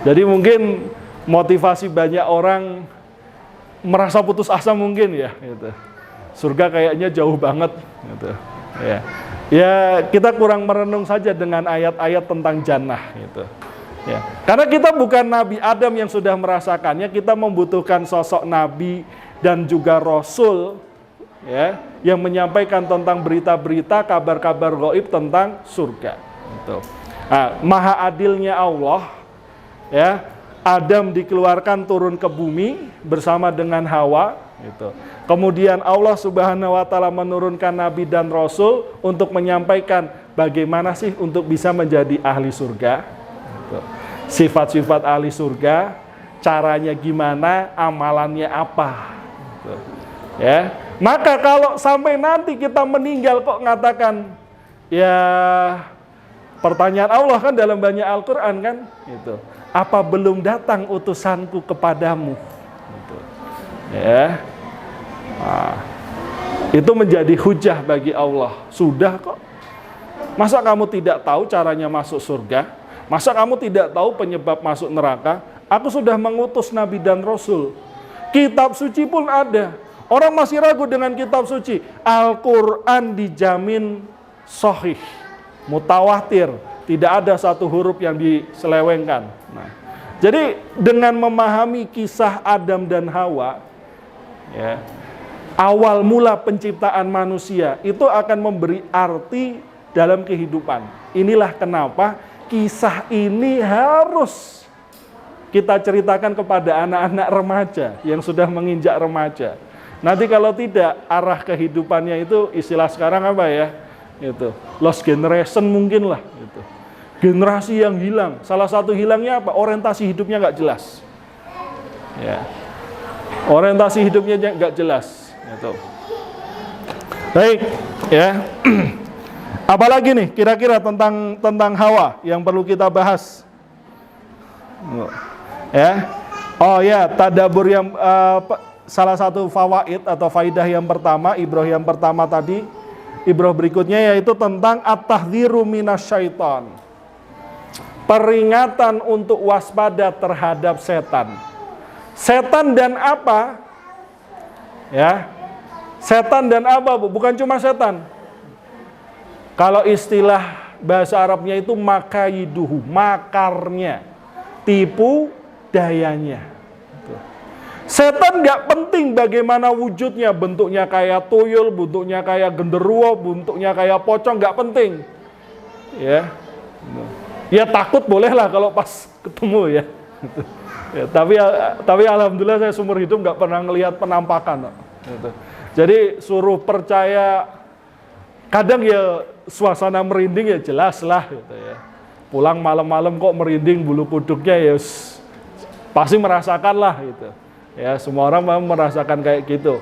Speaker 1: Jadi mungkin motivasi banyak orang merasa putus asa mungkin ya. Gitu. Surga kayaknya jauh banget. Gitu. Ya. Ya kita kurang merenung saja dengan ayat-ayat tentang jannah gitu. Ya. Karena kita bukan Nabi Adam yang sudah merasakannya, kita membutuhkan sosok Nabi dan juga Rasul ya, yang menyampaikan tentang berita-berita, kabar-kabar gaib tentang surga. Gitu. Nah, maha adilnya Allah, ya, Adam dikeluarkan turun ke bumi bersama dengan Hawa. Gitu. Kemudian Allah Subhanahu wa Ta'ala menurunkan Nabi dan Rasul untuk menyampaikan bagaimana sih untuk bisa menjadi ahli surga. Gitu. Sifat-sifat ahli surga, caranya gimana, amalannya apa. Gitu. Ya, maka kalau sampai nanti kita meninggal kok ngatakan, ya pertanyaan Allah kan dalam banyak Al-Quran kan, gitu. Apa belum datang utusanku kepadamu? Gitu. Ya. Nah, itu menjadi hujah bagi Allah. Sudah kok. Masa kamu tidak tahu caranya masuk surga? Masa kamu tidak tahu penyebab masuk neraka? Aku sudah mengutus Nabi dan Rasul. Kitab suci pun ada. Orang masih ragu dengan kitab suci. Al-Quran dijamin sahih, mutawatir. Tidak ada satu huruf yang diselewengkan. Nah, jadi dengan memahami kisah Adam dan Hawa, ya, awal mula penciptaan manusia itu akan memberi arti dalam kehidupan. Inilah kenapa kisah ini harus kita ceritakan kepada anak-anak remaja yang sudah menginjak remaja. Nanti kalau tidak, arah kehidupannya itu istilah sekarang apa ya? Itu lost generation mungkin lah. Gitu. Generasi yang hilang. Salah satu hilangnya apa? Orientasi hidupnya nggak jelas. Ya. Orientasi hidupnya nggak jelas. Gitu. Baik, ya. Apalagi nih kira-kira tentang Hawa yang perlu kita bahas? Ya. Oh ya, tadabbur yang salah satu fawaid atau faidah yang pertama, ibrah yang pertama tadi, ibrah berikutnya yaitu tentang at-tahdziru minasyaiton. Peringatan untuk waspada terhadap setan. Setan dan apa? Ya. Setan dan apa, Bu? Bukan cuma setan. Kalau istilah bahasa Arabnya itu makaiduhu, makarnya, tipu dayanya. Setan nggak penting bagaimana wujudnya, bentuknya kayak tuyul, bentuknya kayak genderuwo, bentuknya kayak pocong, nggak penting. Ya, ya takut bolehlah kalau pas ketemu ya. Ya, tapi alhamdulillah saya seumur hidup nggak pernah ngelihat penampakan. Gitu. Jadi suruh percaya, kadang ya suasana merinding ya jelas lah gitu ya. Pulang malam-malam kok merinding bulu kuduknya ya pasti merasakan lah gitu. Ya semua orang merasakan kayak gitu.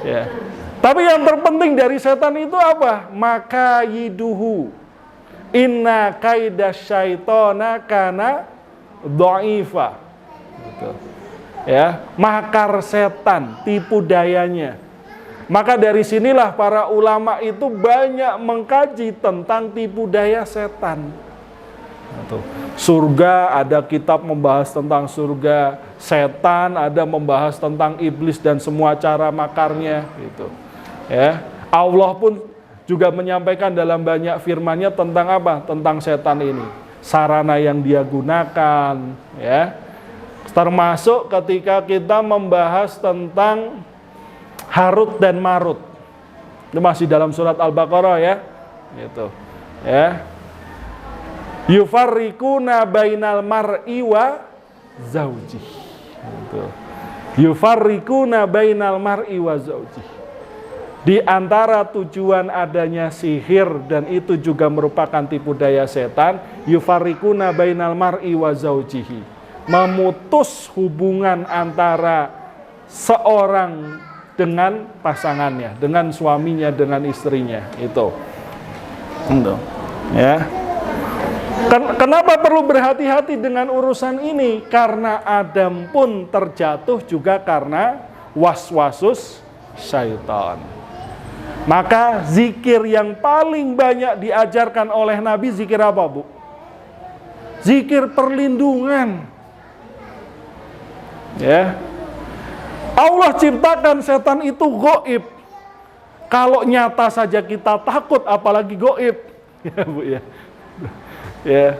Speaker 1: Ya. Tapi yang terpenting dari setan itu apa? Maka yiduhu inna kaida syaitona kana dha'ifa. Gitu. Ya, makar setan, tipu dayanya. Maka dari sinilah para ulama itu banyak mengkaji tentang tipu daya setan. Surga, ada kitab membahas tentang surga. Setan ada membahas tentang iblis dan semua cara makarnya gitu. Ya, Allah pun juga menyampaikan dalam banyak firman-Nya tentang apa? Tentang setan ini. Sarana yang dia gunakan, ya. Termasuk ketika kita membahas tentang Harut dan Marut. Itu masih dalam surat Al-Baqarah ya. Gitu. Ya. Yufarriquna bainal mar'i wa zauji. Gitu. Yufarriquna bainal mar'i wa zauji. Di antara tujuan adanya sihir dan itu juga merupakan tipu daya setan, yufarriquna bainal mar'i wa zaujihi. Memutus hubungan antara seorang dengan pasangannya, dengan suaminya, dengan istrinya. Itu. Ya. Kenapa perlu berhati-hati dengan urusan ini? Karena Adam pun terjatuh juga karena waswasus syaitan. Maka zikir yang paling banyak diajarkan oleh Nabi zikir apa, Bu? Zikir perlindungan. Ya. Allah ciptakan setan itu gaib. Kalau nyata saja kita takut, apalagi gaib. Ya, Bu ya. Ya.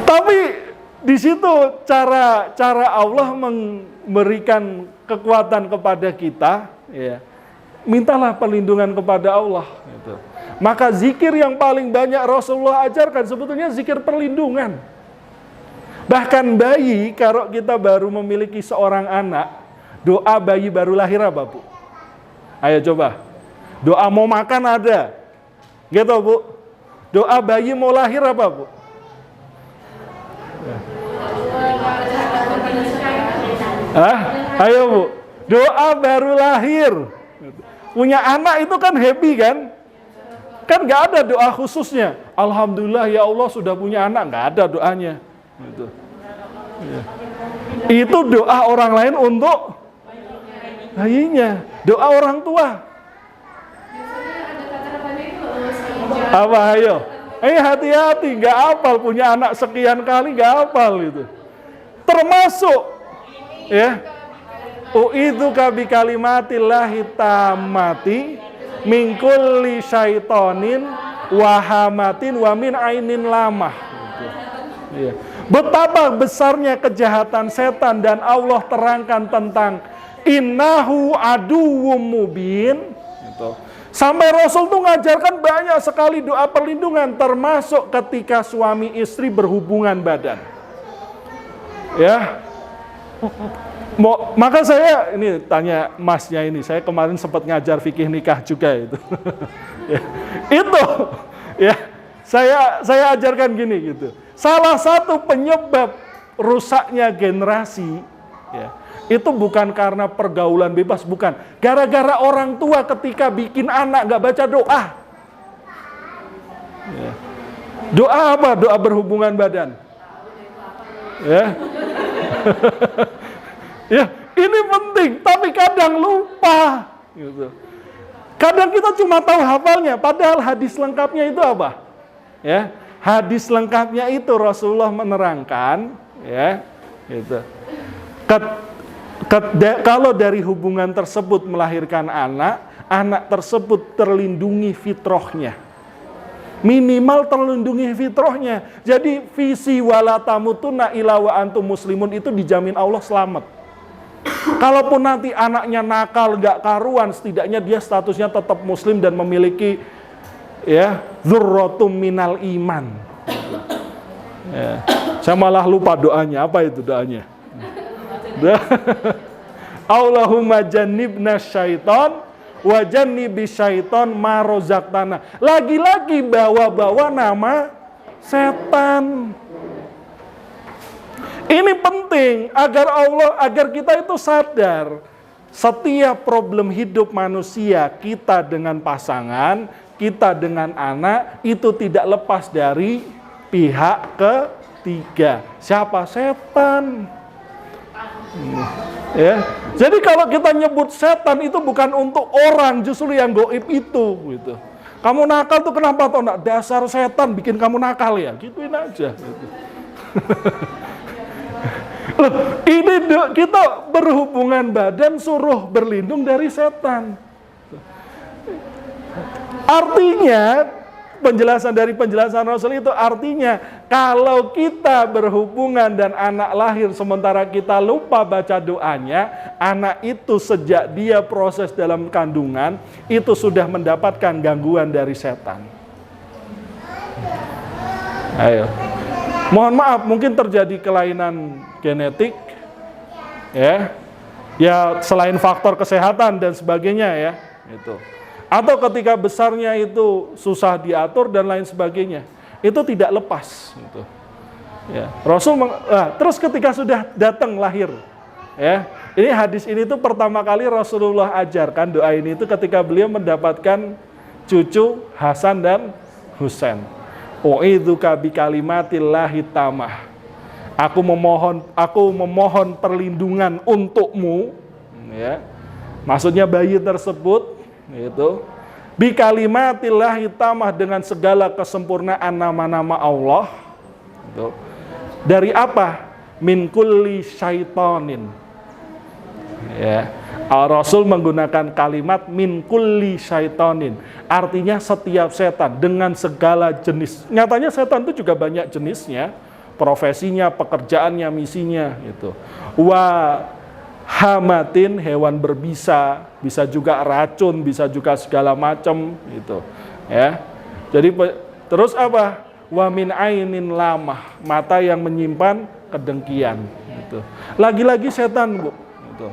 Speaker 1: Tapi di situ cara Allah memberikan kekuatan kepada kita, ya. Mintalah perlindungan kepada Allah gitu. Maka zikir yang paling banyak Rasulullah ajarkan sebetulnya zikir perlindungan. Bahkan bayi, kalau kita baru memiliki seorang anak, doa bayi baru lahir apa, Bu? Ayo coba. Doa mau makan ada. Gitu, Bu. Doa bayi mau lahir apa, Bu? Hah? Ayo, Bu. Doa baru lahir. Punya anak itu kan happy kan? Kan nggak ada doa khususnya. Alhamdulillah ya Allah sudah punya anak, nggak ada doanya. Gitu. Ya. Itu doa orang lain untuk bayinya. Doa orang tua. Apa ayo? Hati-hati, nggak hafal punya anak sekian kali nggak hafal itu. Termasuk ya. U'idzuka bi kalimatillahi tammati min kulli syaitonin wahamatin wa min ainin lamah. Ya. Betapa besarnya kejahatan setan dan Allah terangkan tentang innahu aduwwum mubin. Gitu. Sampai Rasul tuh ngajarkan banyak sekali doa perlindungan, termasuk ketika suami istri berhubungan badan. Ya. Maka saya ini tanya masnya ini, saya kemarin sempat ngajar fikih nikah juga itu. Ya. Itu ya, saya ajarkan gini gitu. Salah satu penyebab rusaknya generasi ya, itu bukan karena pergaulan bebas, bukan. Gara-gara orang tua ketika bikin anak nggak baca doa. Ya. Doa apa? Doa berhubungan badan. Ya. Ya, ini penting, tapi kadang lupa. Gitu. Kadang kita cuma tahu hafalnya, padahal hadis lengkapnya itu apa? Ya, hadis lengkapnya itu Rasulullah menerangkan, ya, gitu. Kalau dari hubungan tersebut melahirkan anak tersebut terlindungi fitrahnya. Minimal terlindungi fitrahnya. Jadi visi wala tamutunna illa wa antum muslimun itu dijamin Allah selamat. Kalaupun nanti anaknya nakal, nggak karuan, setidaknya dia statusnya tetap muslim dan memiliki ya dzurratum minal iman. Ya. Saya malah lupa doanya. Apa itu doanya? Allahumma jannibna syaiton wa jannibi syaiton ma rozaqtana. Lagi-lagi bawa-bawa nama setan. Ini penting agar kita itu sadar setiap problem hidup manusia, kita dengan pasangan, kita dengan anak, itu tidak lepas dari pihak ketiga. Siapa? Setan. Ya. Jadi kalau kita nyebut setan itu bukan untuk orang, justru yang goib itu gitu. Kamu nakal tuh kenapa toh? Dasar setan bikin kamu nakal ya, gituin aja gitu. Loh, ini kita berhubungan badan suruh berlindung dari setan. Artinya penjelasan Rasul itu artinya kalau kita berhubungan dan anak lahir sementara kita lupa baca doanya, anak itu sejak dia proses dalam kandungan itu sudah mendapatkan gangguan dari setan. Ayo. Mohon maaf, mungkin terjadi kelainan genetik, ya selain faktor kesehatan dan sebagainya ya, itu. Atau ketika besarnya itu susah diatur dan lain sebagainya, itu tidak lepas. Gitu. Ya. Terus ketika sudah datang lahir, ya, ini hadis ini tuh pertama kali Rasulullah ajarkan doa ini itu ketika beliau mendapatkan cucu Hasan dan Husain. U'idzuka bikalimatillahi tamah. Aku memohon perlindungan untukmu, ya. Maksudnya bayi tersebut itu bikalimatillahi tamah dengan segala kesempurnaan nama-nama Allah. Gitu. Dari apa? Min kulli syaitonin. Ya. Rasul menggunakan kalimat min kulli syaitonin. Artinya setiap setan dengan segala jenis. Nyatanya setan itu juga banyak jenisnya, profesinya, pekerjaannya, misinya gitu. Wa hamatin, hewan berbisa, bisa juga racun, bisa juga segala macam gitu. Ya. Jadi terus apa? Wa min ainin lamah, mata yang menyimpan kedengkian gitu. Lagi-lagi setan, Bu, gitu.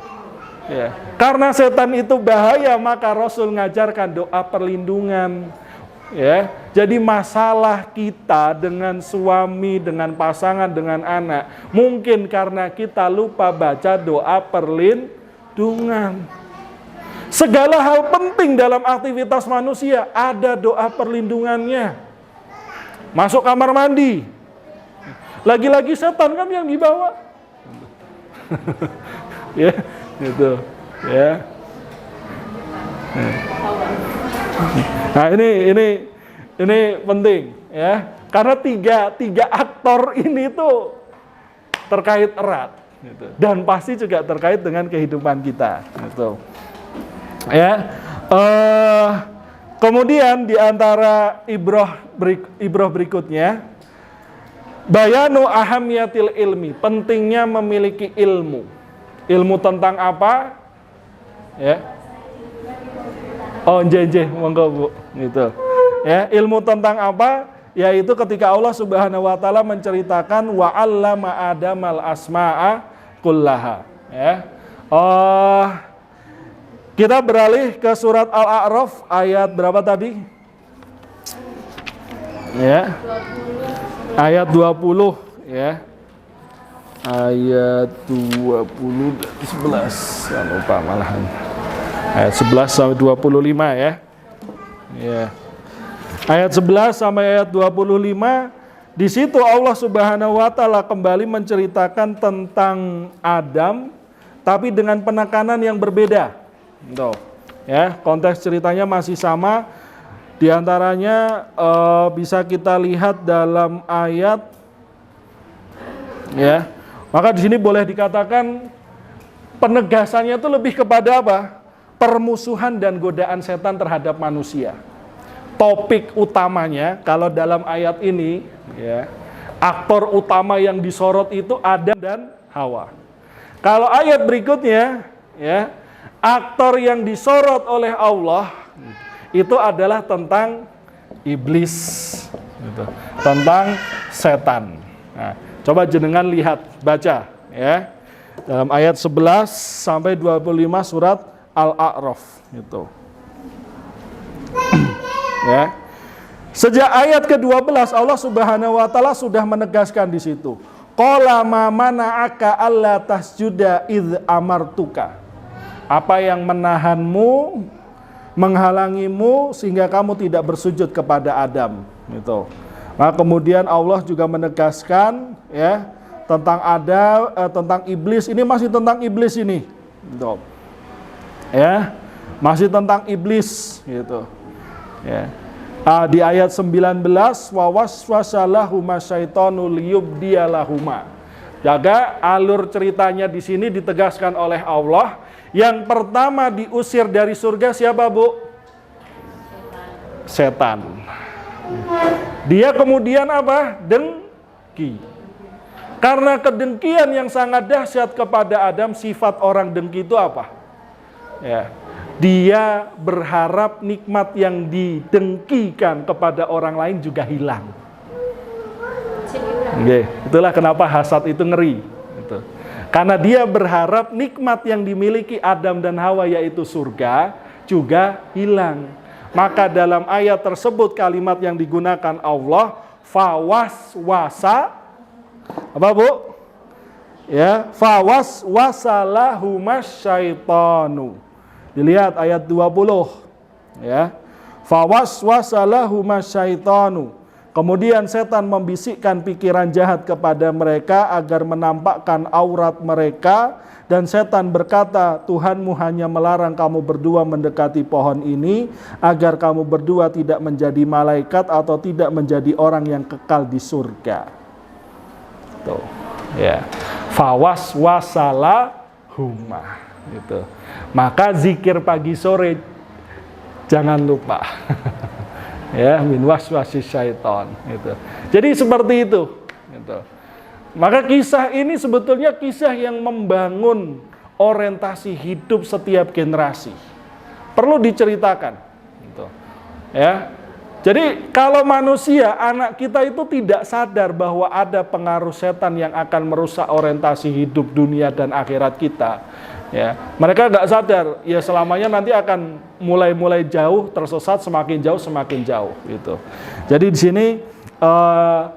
Speaker 1: Ya. Karena setan itu bahaya, maka Rasul ngajarkan doa perlindungan. Ya. Jadi masalah kita dengan suami, dengan pasangan, dengan anak, mungkin karena kita lupa baca doa perlindungan. Segala hal penting dalam aktivitas manusia ada doa perlindungannya. Masuk kamar mandi, lagi-lagi setan kan yang dibawa. Ya. Gitu, ya. Nah ini penting, ya. Karena tiga aktor ini tuh terkait erat, gitu. Dan pasti juga terkait dengan kehidupan kita, gitu. Ya. Kemudian di antara ibrah berikutnya, bayanu ahamiyatil ilmi, pentingnya memiliki ilmu. Ilmu tentang apa? Ya. Oh, monggo Bu, gitu. Ya, ilmu tentang apa? Yaitu ketika Allah Subhanahu wa taala menceritakan wa 'allama Adamal asma'a kullaha, ya. Kita beralih ke surat Al-A'raf ayat berapa tadi? Ya. Ayat 20, ya. Ayat 20 dan 11, jangan lupa malahan. Ayat 11 sampai 25 ya. Ya. Ayat 11 sampai ayat 25, di situ Allah Subhanahu wa taala kembali menceritakan tentang Adam tapi dengan penekanan yang berbeda. Tuh. Ya, konteks ceritanya masih sama. Di antaranya bisa kita lihat dalam ayat, ya. Maka di sini boleh dikatakan penegasannya itu lebih kepada apa? Permusuhan dan godaan setan terhadap manusia. Topik utamanya kalau dalam ayat ini, ya, aktor utama yang disorot itu Adam dan Hawa. Kalau ayat berikutnya, ya, aktor yang disorot oleh Allah itu adalah tentang iblis, gitu. Tentang setan. Nah, coba jenengan lihat, baca, ya, dalam ayat 11 sampai 25 surat Al-A'raf, gitu. Ya. Sejak ayat ke-12 Allah Subhanahu wa taala sudah menegaskan di situ. Qala ma mana'aka alla tasjuda idz amartuka. Apa yang menahanmu, menghalangimu sehingga kamu tidak bersujud kepada Adam, gitu. Nah, kemudian Allah juga menegaskan, ya, tentang tentang iblis. Ini masih tentang iblis ini, gitu. Ya, masih tentang iblis, gitu. Ya. Di ayat 19, wa waswasalahuma syaitanu liyubdiyalahuma. Jaga alur ceritanya di sini ditegaskan oleh Allah. Yang pertama diusir dari surga siapa, Bu? Setan. Dia kemudian apa? Dengki. Karena kedengkian yang sangat dahsyat kepada Adam, sifat orang dengki itu apa? Ya. Dia berharap nikmat yang didengkikan kepada orang lain juga hilang. Oke, itulah kenapa hasad itu ngeri. Gitu. Karena dia berharap nikmat yang dimiliki Adam dan Hawa yaitu surga juga hilang. Maka dalam ayat tersebut kalimat yang digunakan Allah fawaswasa, apa, Bu? Ya, fawaswasalahuma syaitanu. Dilihat ayat 20, ya. Fawaswasalahuma syaitanu. Kemudian setan membisikkan pikiran jahat kepada mereka agar menampakkan aurat mereka, dan setan berkata, Tuhanmu hanya melarang kamu berdua mendekati pohon ini agar kamu berdua tidak menjadi malaikat atau tidak menjadi orang yang kekal di surga. Tuh, ya. Fawaswasalahuma. Gitu. Maka zikir pagi sore jangan lupa. Ya, min waswasis syaiton, gitu. Jadi seperti itu, gitu. Maka kisah ini sebetulnya kisah yang membangun orientasi hidup setiap generasi. Perlu diceritakan, gitu. Ya. Jadi kalau manusia, anak kita itu tidak sadar bahwa ada pengaruh setan yang akan merusak orientasi hidup dunia dan akhirat kita. Ya, mereka nggak sadar, ya selamanya nanti akan mulai jauh, tersesat, semakin jauh, gitu. Jadi di sini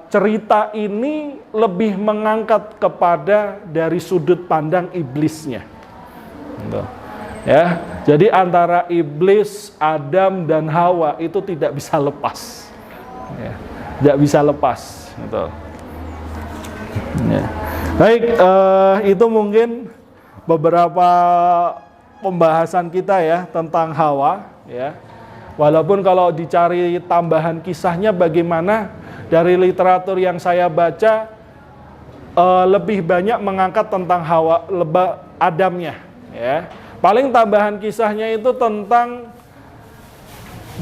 Speaker 1: cerita ini lebih mengangkat kepada dari sudut pandang iblisnya, gitu. Ya, jadi antara iblis, Adam dan Hawa itu tidak bisa lepas, ya, tidak bisa lepas, gitu. Ya. Baik, itu mungkin beberapa pembahasan kita ya tentang Hawa, ya. Walaupun kalau dicari tambahan kisahnya bagaimana, dari literatur yang saya baca lebih banyak mengangkat tentang Hawa, Adamnya, ya. Paling tambahan kisahnya itu tentang,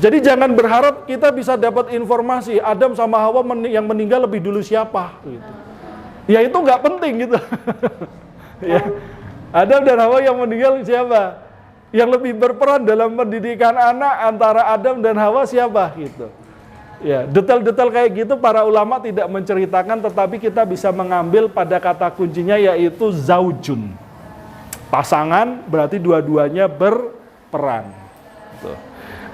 Speaker 1: jadi jangan berharap kita bisa dapat informasi Adam sama Hawa yang meninggal lebih dulu siapa, gitu. Ya itu nggak penting, gitu. Ya. Adam dan Hawa yang meninggal siapa? Yang lebih berperan dalam pendidikan anak antara Adam dan Hawa siapa? Gitu. Ya, detail-detail kayak gitu para ulama tidak menceritakan, tetapi kita bisa mengambil pada kata kuncinya yaitu zaujun. Pasangan berarti dua-duanya berperan. Gitu.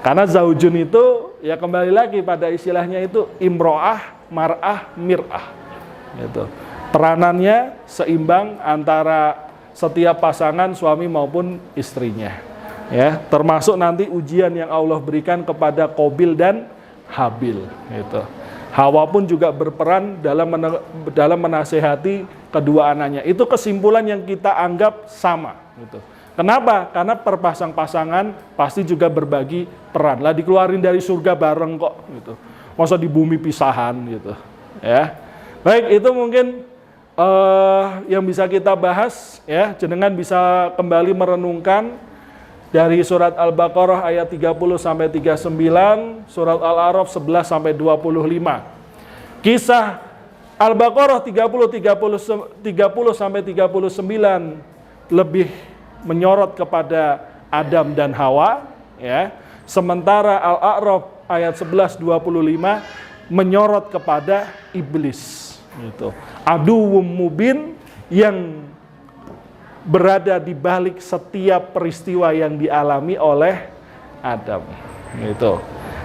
Speaker 1: Karena zaujun itu ya kembali lagi pada istilahnya itu imro'ah, mar'ah, mir'ah. Gitu. Peranannya seimbang antara setiap pasangan suami maupun istrinya, ya, termasuk nanti ujian yang Allah berikan kepada Qabil dan Habil, gitu. Hawa pun juga berperan dalam menasehati kedua anaknya. Itu kesimpulan yang kita anggap sama, gitu. Kenapa? Karena perpasang-pasangan pasti juga berbagi peran. Lah dikeluarin dari surga bareng kok, gitu. Masa di bumi pisahan, gitu. Ya, baik, itu mungkin yang bisa kita bahas, ya. Jenengan bisa kembali merenungkan dari surat Al-Baqarah ayat 30 sampai 39, surat Al-A'raf 11 sampai 25. Kisah Al-Baqarah 30 sampai 39 lebih menyorot kepada Adam dan Hawa, ya. Sementara Al-A'raf ayat 11:25 menyorot kepada iblis, gitu. Aduwwum mubin, yang berada di balik setiap peristiwa yang dialami oleh Adam, gitu.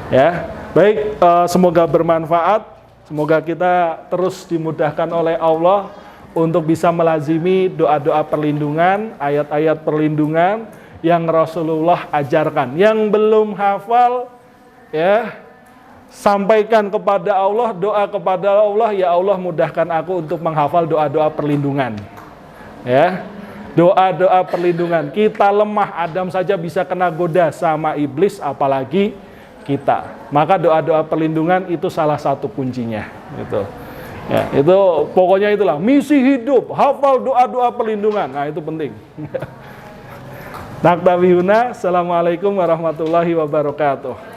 Speaker 1: Ya, baik, semoga bermanfaat, semoga kita terus dimudahkan oleh Allah untuk bisa melazimi doa-doa perlindungan, ayat-ayat perlindungan yang Rasulullah ajarkan. Yang belum hafal, ya, sampaikan kepada Allah, doa kepada Allah, ya Allah mudahkan aku untuk menghafal doa-doa perlindungan. Ya, doa-doa perlindungan. Kita lemah, Adam saja bisa kena goda sama iblis, apalagi kita. Maka doa-doa perlindungan itu salah satu kuncinya, gitu. Ya, itu pokoknya itulah misi hidup, hafal doa-doa perlindungan. Nah, itu penting. Naktabi huna. Assalamualaikum warahmatullahi wabarakatuh.